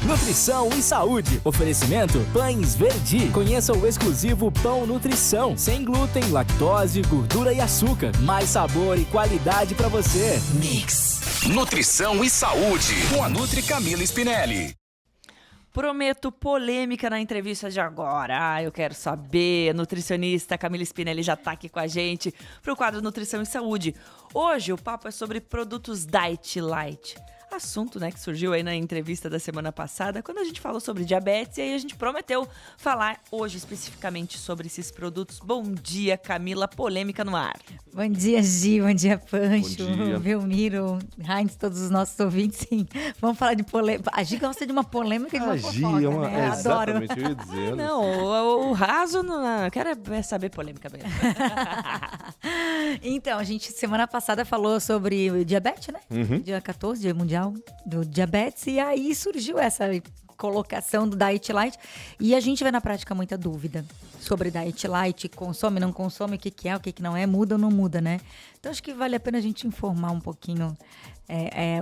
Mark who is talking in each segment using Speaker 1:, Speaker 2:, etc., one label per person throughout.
Speaker 1: Nutrição e saúde. Oferecimento Pães Verdi. Conheça o exclusivo Pão Nutrição. Sem glúten, lactose, gordura e açúcar. Mais sabor e qualidade pra você. Mix.
Speaker 2: Nutrição e saúde. Com a Nutri Camila Spinelli.
Speaker 3: Prometo polêmica na entrevista de agora. Eu quero saber. A nutricionista Camila Spinelli já tá aqui com a gente pro quadro Nutrição e Saúde. Hoje o papo é sobre produtos Diet Light. Assunto, né, que surgiu aí na entrevista da semana passada, quando a gente falou sobre diabetes, e aí a gente prometeu falar hoje especificamente sobre esses produtos. Bom dia, Camila, polêmica no ar.
Speaker 4: Bom dia, Gi, bom dia, Pancho,
Speaker 5: Bom dia.
Speaker 4: Belmiro, Heinz, todos os nossos ouvintes, sim. Vamos falar de polêmica. A Gi gosta de uma polêmica e de uma fofoca, né? Adoro.
Speaker 5: Exatamente, eu ia dizer.
Speaker 3: Não, o raso, não, eu quero saber polêmica mesmo.
Speaker 4: Então, a gente semana passada falou sobre diabetes, né? Dia 14, Dia Mundial do Diabetes, e aí surgiu essa colocação do Diet Light, e a gente vê na prática muita dúvida sobre Diet Light, consome, não consome, o que é, o que não é, muda ou não muda, né? Então acho que vale a pena a gente informar um pouquinho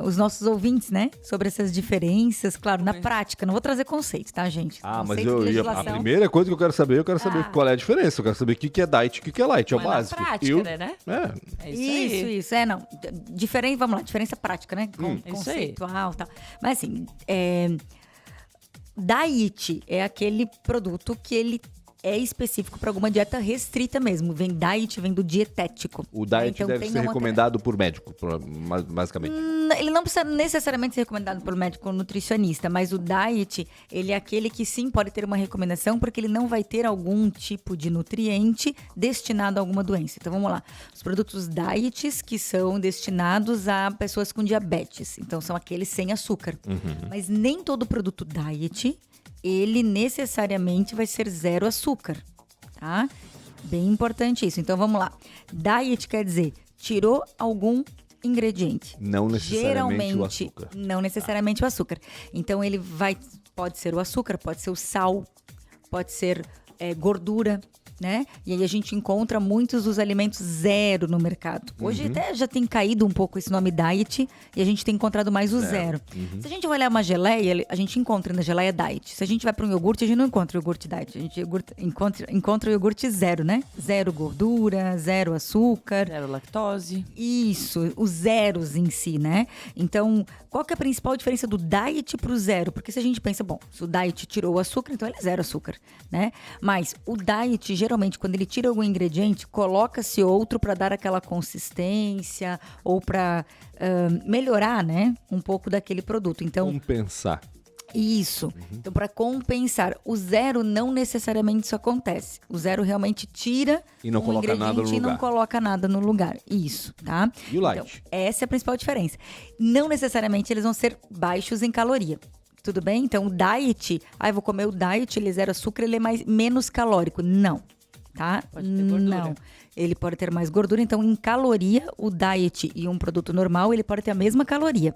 Speaker 4: os nossos ouvintes, né? Sobre essas diferenças, claro, na prática. Não vou trazer conceito, tá, gente?
Speaker 5: Mas
Speaker 4: Conceito,
Speaker 5: a primeira coisa que eu quero saber, qual é a diferença. Eu quero saber o que é diet e o que é light, é o
Speaker 3: Mas
Speaker 5: básico.
Speaker 3: na prática, né?
Speaker 5: É.
Speaker 3: É isso aí.
Speaker 4: Isso, não. Diferente, vamos lá, diferença prática, né? Conceitual e tal. Mas assim, diet é aquele produto que ele é específico para alguma dieta restrita mesmo. Diet vem do dietético.
Speaker 5: O diet
Speaker 4: então,
Speaker 5: deve ser recomendado por médico, basicamente.
Speaker 4: Ele não precisa necessariamente ser recomendado pelo médico ou nutricionista, mas o diet, ele é aquele que sim pode ter uma recomendação, porque ele não vai ter algum tipo de nutriente destinado a alguma doença. Então vamos lá. Os produtos diets que são destinados a pessoas com diabetes. Então são aqueles sem açúcar. Mas nem todo produto diet ele necessariamente vai ser zero açúcar, tá? Bem importante isso. Então, vamos lá. Diet quer dizer, tirou algum ingrediente.
Speaker 5: Não necessariamente o açúcar.
Speaker 4: Não necessariamente o açúcar. Então, pode ser o açúcar, pode ser o sal, pode ser gordura, né? E aí a gente encontra muitos dos alimentos zero no mercado. Hoje até já tem caído um pouco esse nome diet e a gente tem encontrado mais o zero. Se a gente olhar uma geleia, a gente encontra na geleia diet. Se a gente vai para um iogurte, a gente não encontra o iogurte diet. A gente encontra o iogurte zero, né? Zero gordura, zero açúcar.
Speaker 3: Zero lactose.
Speaker 4: Isso, os zeros em si, né? Então, qual que é a principal diferença do diet pro zero? Porque se a gente pensa, bom, se o diet tirou o açúcar, então ele é zero açúcar, né? Mas o diet, geralmente, quando ele tira algum ingrediente, coloca-se outro para dar aquela consistência ou para melhorar, né, um pouco daquele produto. Então,
Speaker 5: compensar.
Speaker 4: Isso. Então, para compensar, o zero não necessariamente isso acontece. O zero realmente tira
Speaker 5: E não coloca nada no
Speaker 4: e não
Speaker 5: lugar.
Speaker 4: coloca nada no lugar. Isso, tá?
Speaker 5: E o light?
Speaker 4: Então, essa é a principal diferença. Não necessariamente eles vão ser baixos em caloria. Tudo bem? Então, o diet, eu vou comer o diet, ele é zero açúcar, ele é menos calórico. Não, tá?
Speaker 3: Pode ter gordura.
Speaker 4: Não. Ele pode ter mais gordura. Então, em caloria, o diet e um produto normal, ele pode ter a mesma caloria.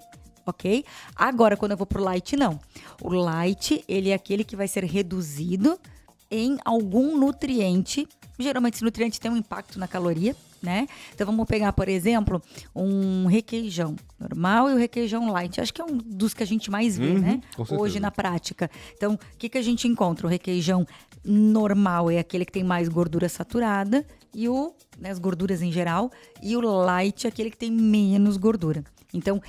Speaker 4: Ok? Agora, quando eu vou pro light, não. O light, ele é aquele que vai ser reduzido em algum nutriente. Geralmente, esse nutriente tem um impacto na caloria, né? Então, vamos pegar, por exemplo, um requeijão normal e o requeijão light. Acho que é um dos que a gente mais vê, né?
Speaker 5: Com certeza.
Speaker 4: Hoje na prática. Então, o que a gente encontra? O requeijão normal é aquele que tem mais gordura saturada e as gorduras em geral. E o light é aquele que tem menos gordura. Então,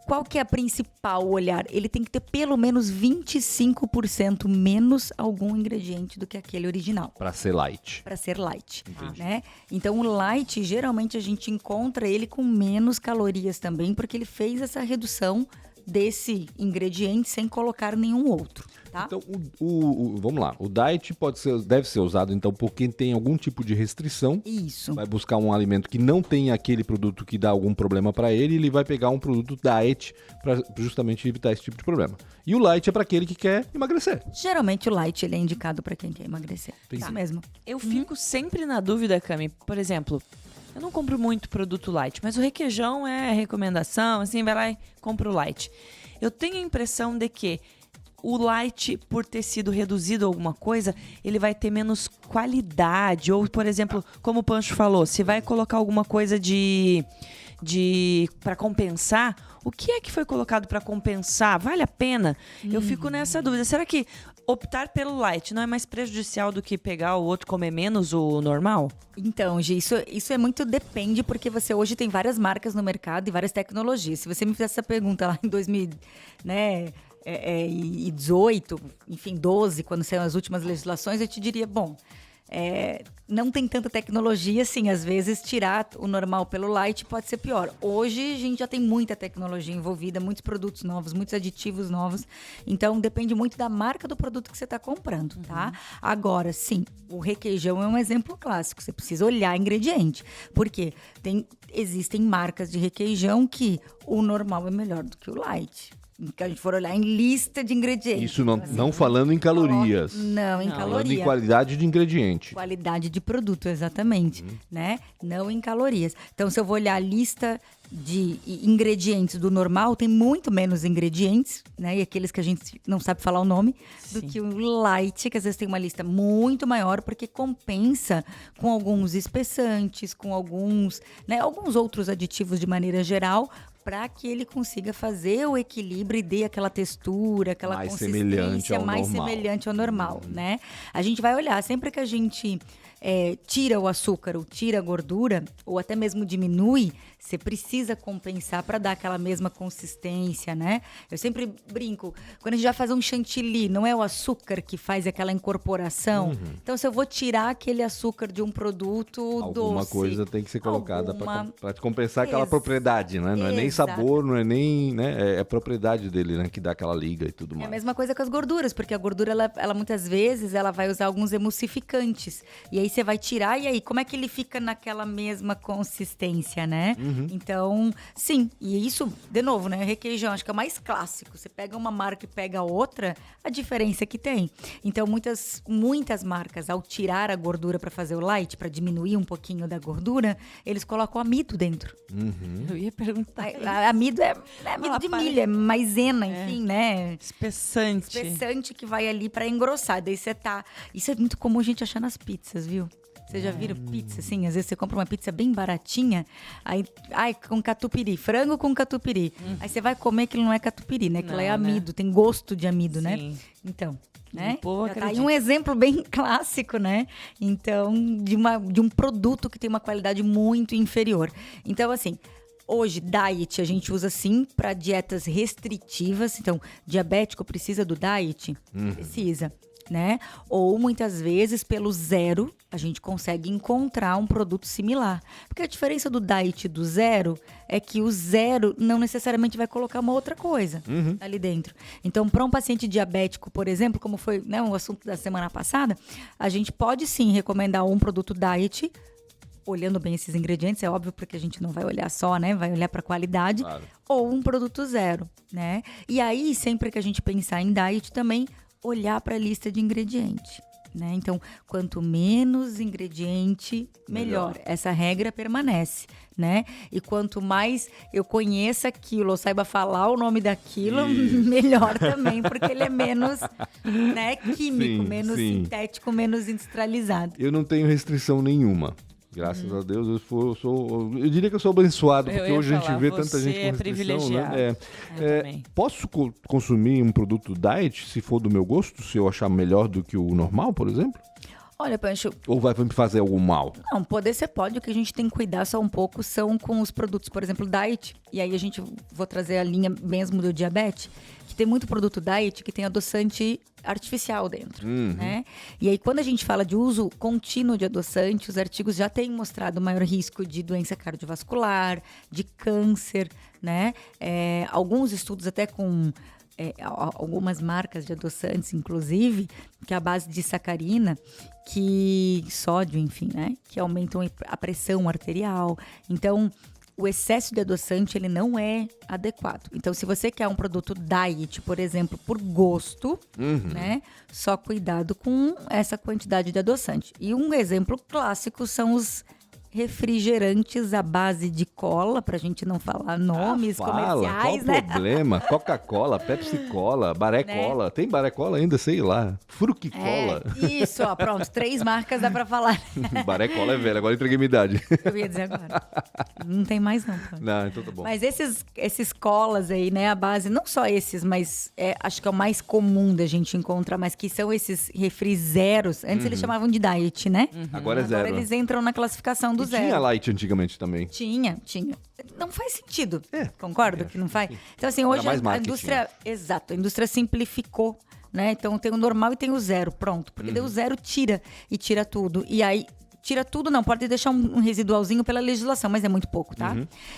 Speaker 4: qual que é a principal olhar? Ele tem que ter pelo menos 25% menos algum ingrediente do que aquele original.
Speaker 5: Para ser light.
Speaker 4: Para ser light, né? Então, o light, geralmente, a gente encontra ele com menos calorias também, porque ele fez essa redução desse ingrediente sem colocar nenhum outro, tá?
Speaker 5: Então, vamos lá. O diet deve ser usado, então, por quem tem algum tipo de restrição.
Speaker 4: Isso.
Speaker 5: Vai buscar um alimento que não tem aquele produto que dá algum problema para ele, e ele vai pegar um produto diet para justamente evitar esse tipo de problema. E o light é para aquele que quer emagrecer.
Speaker 4: Geralmente, o light ele é indicado para quem quer emagrecer. Isso mesmo.
Speaker 3: Eu fico sempre na dúvida, Cami. Por exemplo, eu não compro muito produto light, mas o requeijão é recomendação, assim, vai lá e compra o light. Eu tenho a impressão de que o light, por ter sido reduzido alguma coisa, ele vai ter menos qualidade. Ou, por exemplo, como o Pancho falou, se vai colocar alguma coisa para compensar, O que é que foi colocado para compensar? Vale a pena? Eu fico nessa dúvida. Será que optar pelo light não é mais prejudicial do que pegar o outro comer menos o normal?
Speaker 4: Então, Gi, isso é muito depende, porque você hoje tem várias marcas no mercado e várias tecnologias. Se você me fizesse essa pergunta lá em 2018, enfim, 12, quando saíram as últimas legislações, eu te diria, não tem tanta tecnologia, assim, às vezes tirar o normal pelo light pode ser pior. Hoje a gente já tem muita tecnologia envolvida, muitos produtos novos, muitos aditivos novos, então depende muito da marca do produto que você está comprando, tá? Agora, sim, o requeijão é um exemplo clássico, você precisa olhar ingrediente, porque existem marcas de requeijão que o normal é melhor do que o light. Que a gente for olhar em lista de ingredientes.
Speaker 5: Isso não falando em calorias.
Speaker 4: Não, em
Speaker 5: Falando
Speaker 4: caloria.
Speaker 5: em qualidade de ingrediente.
Speaker 4: Qualidade de produto, exatamente, né? Não em calorias. Então, se eu vou olhar a lista de ingredientes do normal, tem muito menos ingredientes, né? E aqueles que a gente não sabe falar o nome, do que o light, que às vezes tem uma lista muito maior, porque compensa com alguns espessantes, com alguns outros aditivos de maneira geral, para que ele consiga fazer o equilíbrio e dê aquela textura, aquela
Speaker 5: mais
Speaker 4: consistência mais semelhante ao normal, né? A gente vai olhar, sempre que a gente tira o açúcar ou tira a gordura, ou até mesmo diminui, você precisa compensar para dar aquela mesma consistência, né? Eu sempre brinco, quando a gente vai fazer um chantilly, não é o açúcar que faz aquela incorporação? Então, se eu vou tirar aquele açúcar de um produto
Speaker 5: Alguma
Speaker 4: doce...
Speaker 5: coisa tem que ser colocada para compensar aquela propriedade, né? Não é nem sabor, não é nem... né? É a propriedade dele, né? Que dá aquela liga e tudo mais.
Speaker 4: É a mesma coisa com as gorduras, porque a gordura, ela muitas vezes, ela vai usar alguns emulsificantes. E aí você vai tirar, e aí, como é que ele fica naquela mesma consistência, né? Então, sim, e isso, de novo, né? Requeijão, acho que é o mais clássico. Você pega uma marca e pega outra, a diferença que tem. Então, muitas marcas, ao tirar a gordura para fazer o light, para diminuir um pouquinho da gordura, eles colocam amido dentro.
Speaker 3: Eu ia perguntar.
Speaker 4: Amido é amido de milho, é maisena, enfim, né?
Speaker 3: Espessante.
Speaker 4: Espessante que vai ali para engrossar. Daí você tá... Isso é muito comum a gente achar nas pizzas, viu? Vocês já viram pizza, assim? Às vezes você compra uma pizza bem baratinha, aí com catupiry, frango com catupiry. Aí você vai comer, aquilo não é catupiry, né? Aquilo é amido, tem gosto de amido, né? Então, né? Tá aí um exemplo bem clássico, né? Então, de um produto que tem uma qualidade muito inferior. Então, assim... Hoje, diet, a gente usa sim para dietas restritivas. Então, diabético precisa do diet? Precisa, né? Ou muitas vezes, pelo zero, a gente consegue encontrar um produto similar. Porque a diferença do diet e do zero é que o zero não necessariamente vai colocar uma outra coisa ali dentro. Então, para um paciente diabético, por exemplo, como foi, né, o assunto da semana passada, a gente pode sim recomendar um produto diet, olhando bem esses ingredientes, é óbvio, porque a gente não vai olhar só, né? Vai olhar para qualidade. Claro. Ou um produto zero, né? E aí, sempre que a gente pensar em diet, também olhar para a lista de ingredientes, né? Então, quanto menos ingrediente, melhor. Essa regra permanece, né? E quanto mais eu conheça aquilo, ou saiba falar o nome daquilo, melhor também, porque ele é menos, né, químico, menos sintético, menos industrializado.
Speaker 5: Eu não tenho restrição nenhuma. Graças a Deus, eu diria que eu sou abençoado, porque hoje a gente vê tanta gente com restrição, né? Posso consumir um produto diet, se for do meu gosto, se eu achar melhor do que o normal, por exemplo?
Speaker 4: Olha, Pancho...
Speaker 5: Ou vai me fazer algum mal?
Speaker 4: Não, poder você pode. O que a gente tem que cuidar só um pouco são com os produtos, por exemplo, diet. E aí vou trazer a linha mesmo do diabetes, que tem muito produto diet que tem adoçante artificial dentro, né? E aí, quando a gente fala de uso contínuo de adoçante, os artigos já têm mostrado maior risco de doença cardiovascular, de câncer, né? Alguns estudos até com... algumas marcas de adoçantes, inclusive, que é a base de sacarina, sódio, enfim, né? Que aumentam a pressão arterial. Então, o excesso de adoçante, ele não é adequado. Então, se você quer um produto diet, por exemplo, por gosto, né? Só cuidado com essa quantidade de adoçante. E um exemplo clássico são os refrigerantes à base de cola, pra gente não falar nomes comerciais,
Speaker 5: qual o problema? Coca-Cola, Pepsi-Cola, Baré-Cola. Né? Tem Baré-Cola ainda, sei lá. Fruque-Cola.
Speaker 4: Isso, ó, pronto. 3 marcas dá pra falar.
Speaker 5: Baré-Cola é velho, agora entreguei minha idade.
Speaker 4: Eu ia dizer agora. Não tem mais não. Pronto.
Speaker 5: Não, então tá bom.
Speaker 4: Mas esses colas aí, né, a base, não só esses, mas acho que é o mais comum da gente encontrar, mas que são esses refris zeros. Antes eles chamavam de diet, né?
Speaker 5: Agora é zero.
Speaker 4: Agora eles entram na classificação do zero.
Speaker 5: Tinha light antigamente também.
Speaker 4: Tinha. Não faz sentido. Concordo que não faz? Então, assim, hoje a indústria... Exato, a indústria simplificou, né? Então, tem o normal e tem o zero, pronto. Porque daí o zero tira tudo. E aí... Tira tudo, não, pode deixar um residualzinho pela legislação, mas é muito pouco, tá?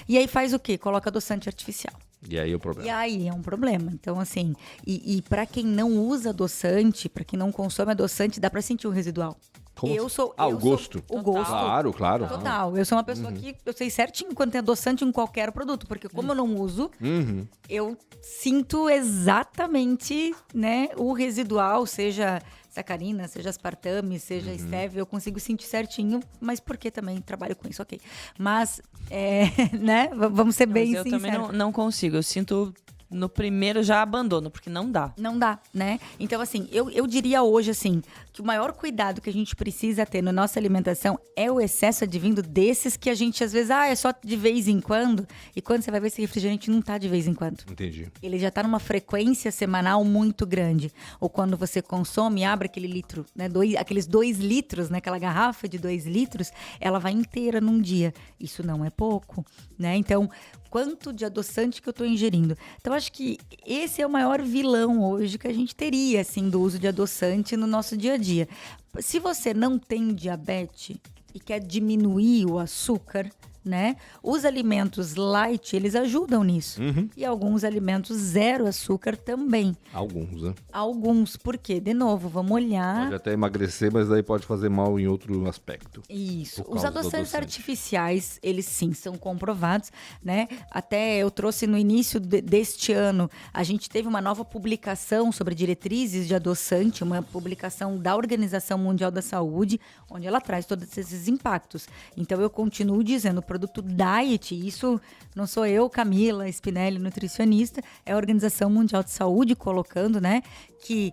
Speaker 4: E aí faz o quê? Coloca adoçante artificial.
Speaker 5: E aí é o problema.
Speaker 4: E aí é um problema. Então, assim, e para quem não usa adoçante, para quem não consome adoçante, dá para sentir o residual.
Speaker 5: Como?
Speaker 4: O
Speaker 5: gosto.
Speaker 4: O gosto.
Speaker 5: Claro.
Speaker 4: Total. Eu sou uma pessoa que eu sei certinho quando tem adoçante em qualquer produto, porque como eu não uso, eu sinto exatamente, né, o residual, seja sacarina, seja aspartame, seja stevia, eu consigo sentir certinho, mas porque também trabalho com isso, ok. Mas, né, vamos ser bem sinceros.
Speaker 3: Eu também não consigo, eu sinto... No primeiro já abandono, porque não dá.
Speaker 4: Não dá, né? Então, assim, eu diria hoje, assim, que o maior cuidado que a gente precisa ter na nossa alimentação é o excesso advindo desses que a gente, às vezes, é só de vez em quando. E quando você vai ver, esse refrigerante não tá de vez em quando.
Speaker 5: Entendi.
Speaker 4: Ele já tá numa frequência semanal muito grande. Ou quando você consome, abre aquele litro, né? Aqueles 2 litros, né? Aquela garrafa de 2 litros, ela vai inteira num dia. Isso não é pouco, né? Então... quanto de adoçante que eu estou ingerindo. Então, acho que esse é o maior vilão hoje que a gente teria, assim, do uso de adoçante no nosso dia a dia. Se você não tem diabetes e quer diminuir o açúcar, né? Os alimentos light, eles ajudam nisso. E alguns alimentos zero açúcar também.
Speaker 5: Alguns, né?
Speaker 4: Alguns. Por quê? De novo, vamos olhar...
Speaker 5: Pode até emagrecer, mas daí pode fazer mal em outro aspecto.
Speaker 4: Isso. Os adoçantes artificiais, eles sim são comprovados, né? Até eu trouxe no início deste ano, a gente teve uma nova publicação sobre diretrizes de adoçante, uma publicação da Organização Mundial da Saúde, onde ela traz todos esses impactos. Então, eu continuo dizendo, o produto diet, isso não sou eu, Camila Spinelli, nutricionista, é a Organização Mundial de Saúde colocando, né, que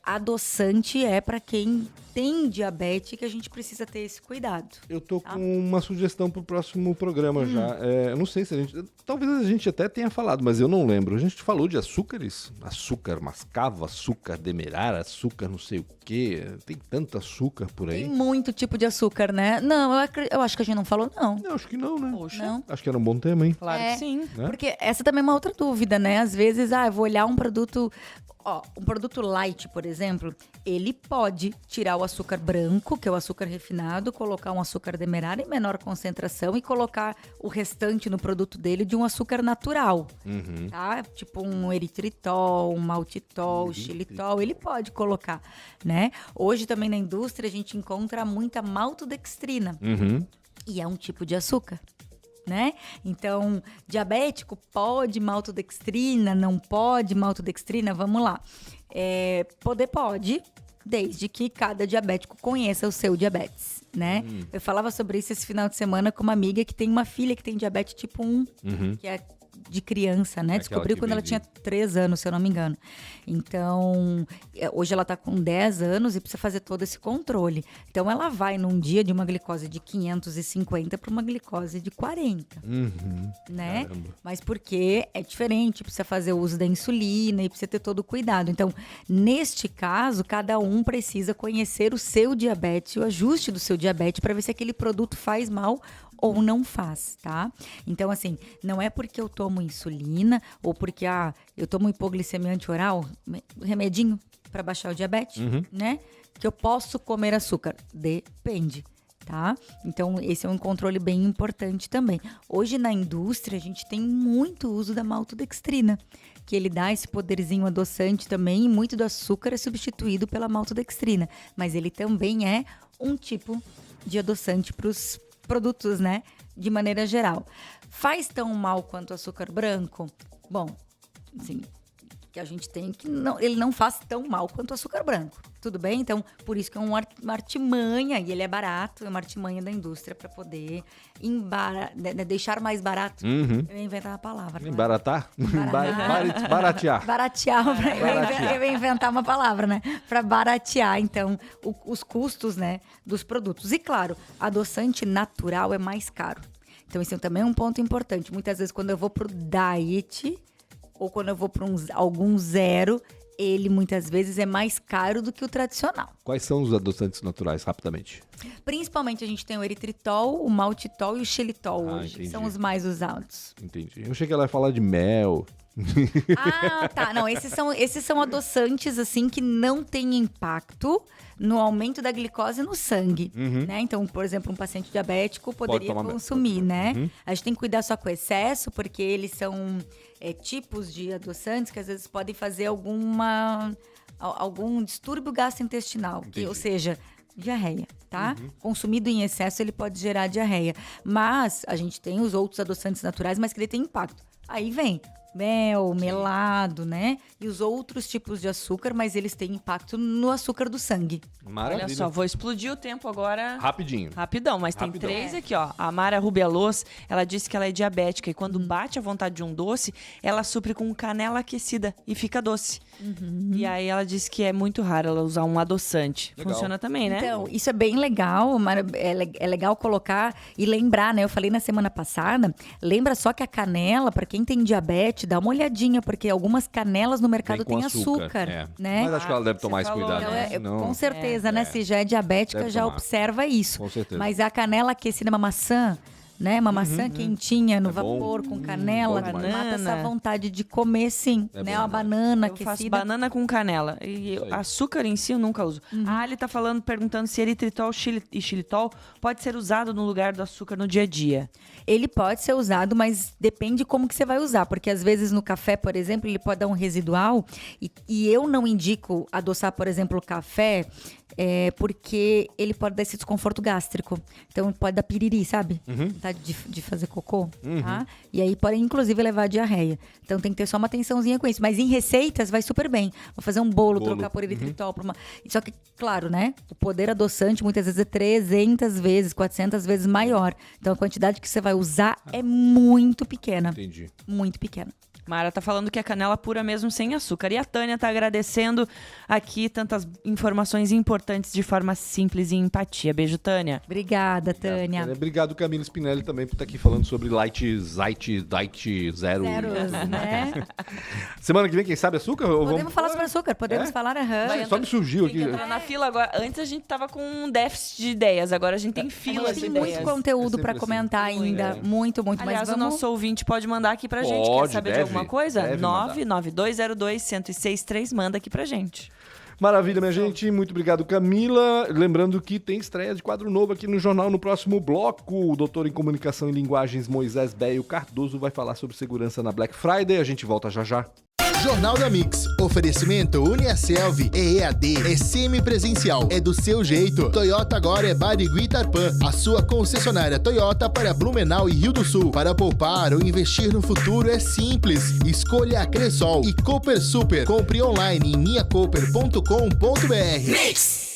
Speaker 4: adoçante é para quem tem diabetes, que a gente precisa ter esse cuidado.
Speaker 5: Eu tô com uma sugestão pro próximo programa já. Eu não sei se a gente... Talvez a gente até tenha falado, mas eu não lembro. A gente falou de açúcares. Açúcar mascavo, açúcar demerara, açúcar não sei o quê. Tem tanto açúcar por aí.
Speaker 4: Tem muito tipo de açúcar, né? Não, eu acho que a gente não falou, não.
Speaker 5: Não, acho que não, né?
Speaker 3: Poxa.
Speaker 4: Não.
Speaker 5: Acho que era um bom tema, hein?
Speaker 3: Claro que sim.
Speaker 5: Né?
Speaker 4: Porque essa também é uma outra dúvida, né? Às vezes, eu vou olhar um produto... um produto light, por exemplo, ele pode tirar o açúcar branco, que é o açúcar refinado, colocar um açúcar demerara em menor concentração e colocar o restante no produto dele de um açúcar natural, tá? Tipo um eritritol, um maltitol, xilitol, ele pode colocar, né? Hoje também na indústria a gente encontra muita maltodextrina e é um tipo de açúcar. Né? Então, diabético pode maltodextrina, não pode maltodextrina, vamos lá. Pode, desde que cada diabético conheça o seu diabetes, né? Eu falava sobre isso esse final de semana com uma amiga que tem uma filha que tem diabetes tipo 1, que é de criança, né? Descobriu quando ela tinha 3 anos, se eu não me engano. Então, hoje ela tá com 10 anos e precisa fazer todo esse controle. Então, ela vai num dia de uma glicose de 550 para uma glicose de 40, né?
Speaker 5: Caramba.
Speaker 4: Mas porque é diferente, precisa fazer o uso da insulina e precisa ter todo o cuidado. Então, neste caso, cada um precisa conhecer o seu diabetes, o ajuste do seu diabetes para ver se aquele produto faz mal ou não faz, tá? Então, assim, não é porque eu tomo insulina ou porque eu tomo hipoglicemia antioral, remedinho para baixar o diabetes, né? Que eu posso comer açúcar. Depende, tá? Então, esse é um controle bem importante também. Hoje, na indústria, a gente tem muito uso da maltodextrina, que ele dá esse poderzinho adoçante também, e muito do açúcar é substituído pela maltodextrina. Mas ele também é um tipo de adoçante para os produtos, né? De maneira geral. Faz tão mal quanto o açúcar branco? Bom, assim, que a gente tem, que ele não faz tão mal quanto o açúcar branco. Tudo bem? Então, por isso que é uma artimanha, e ele é barato, é uma artimanha da indústria para poder deixar mais barato. Eu ia inventar uma palavra.
Speaker 5: Embaratar? Baratear.
Speaker 4: Baratear. Eu ia inventar uma palavra, né? Para baratear, então, os custos, né, dos produtos. E, claro, adoçante natural é mais caro. Então, isso também é um ponto importante. Muitas vezes, quando eu vou pro diet, ou quando eu vou para algum zero, ele muitas vezes é mais caro do que o tradicional.
Speaker 5: Quais são os adoçantes naturais, rapidamente?
Speaker 4: Principalmente a gente tem o eritritol, o maltitol e o xilitol hoje, que são os mais usados.
Speaker 5: Entendi. Eu achei que ela ia falar de mel.
Speaker 4: Tá. Não, esses são adoçantes, assim, que não têm impacto no aumento da glicose no sangue, né? Então, por exemplo, um paciente diabético poderia consumir, né? A gente tem que cuidar só com o excesso, porque eles são tipos de adoçantes que às vezes podem fazer algum distúrbio gastrointestinal, ou seja, diarreia, tá? Consumido em excesso, ele pode gerar diarreia. Mas a gente tem os outros adoçantes naturais, mas que ele tem impacto. Aí vem mel, melado, né? E os outros tipos de açúcar, mas eles têm impacto no açúcar do sangue.
Speaker 5: Maravilha.
Speaker 3: Olha só, vou explodir o tempo agora.
Speaker 5: Rapidão,
Speaker 3: mas tem 3 aqui, ó. A Mara Rubelos, ela disse que ela é diabética e quando bate a vontade de um doce, ela supre com canela aquecida e fica doce. E aí ela disse que é muito raro ela usar um adoçante. Legal. Funciona também, né?
Speaker 4: Então, isso é bem legal, Mara, é legal colocar e lembrar, né? Eu falei na semana passada, lembra só que a canela, para quem tem diabetes, dá uma olhadinha, porque algumas canelas no mercado têm açúcar, né?
Speaker 5: Mas acho que ela deve tomar esse cuidado.
Speaker 4: Então, com certeza, né? Se já é diabética, já observa isso.
Speaker 5: Com certeza.
Speaker 4: Mas a canela aquecida, uma maçã, né? Uma maçã quentinha no vapor, com canela, mata essa vontade de comer, sim. Né? Uma banana aquecida.
Speaker 3: Eu faço banana com canela. E açúcar em si eu nunca uso. A Ali tá perguntando se eritritol e xilitol pode ser usado no lugar do açúcar no dia a dia.
Speaker 4: Ele pode ser usado, mas depende como que você vai usar. Porque às vezes no café, por exemplo, ele pode dar um residual. E eu não indico adoçar, por exemplo, o café, porque ele pode dar esse desconforto gástrico. Então pode dar piriri, sabe? Tá de fazer cocô. Tá? E aí pode inclusive levar a diarreia. Então tem que ter só uma atençãozinha com isso. Mas em receitas vai super bem. Vou fazer um bolo. Trocar por eritritol. Só que, claro, né? O poder adoçante muitas vezes é 300 vezes, 400 vezes maior. Então a quantidade que você vai usar é muito pequena.
Speaker 5: Entendi.
Speaker 4: Muito pequena.
Speaker 3: Mara tá falando que é canela pura mesmo, sem açúcar. E a Tânia tá agradecendo aqui tantas informações importantes de forma simples e empatia. Beijo, Tânia.
Speaker 4: Obrigada, Tânia.
Speaker 5: Obrigado, Camila Spinelli, também por estar aqui falando sobre Light Zero.
Speaker 4: Zeros, né?
Speaker 5: Semana que vem, quem sabe açúcar?
Speaker 4: Podemos falar sobre açúcar, podemos falar.
Speaker 5: Só me surgiu aqui.
Speaker 3: Entrar na fila agora. Antes a gente tava com um déficit de ideias, agora a gente tem fila de ideias.
Speaker 4: Tem muito conteúdo pra comentar ainda. Muito.
Speaker 3: Aliás,
Speaker 4: mas
Speaker 3: o nosso ouvinte pode mandar aqui pra gente. Quer saber de alguma coisa? 99202-1063, manda aqui pra gente.
Speaker 5: Maravilha, minha gente. Muito obrigado, Camila. Lembrando que tem estreia de quadro novo aqui no jornal no próximo bloco. O doutor em comunicação e linguagens Moisés Béio Cardoso vai falar sobre segurança na Black Friday. A gente volta já já.
Speaker 6: Jornal da Mix. Oferecimento UniaSelv. É EAD. É semipresencial. É do seu jeito. Toyota agora é Barigui e Tarpan. A sua concessionária Toyota para Blumenau e Rio do Sul. Para poupar ou investir no futuro é simples. Escolha a Cressol e Cooper Super. Compre online em minhacooper.com.br. Mix.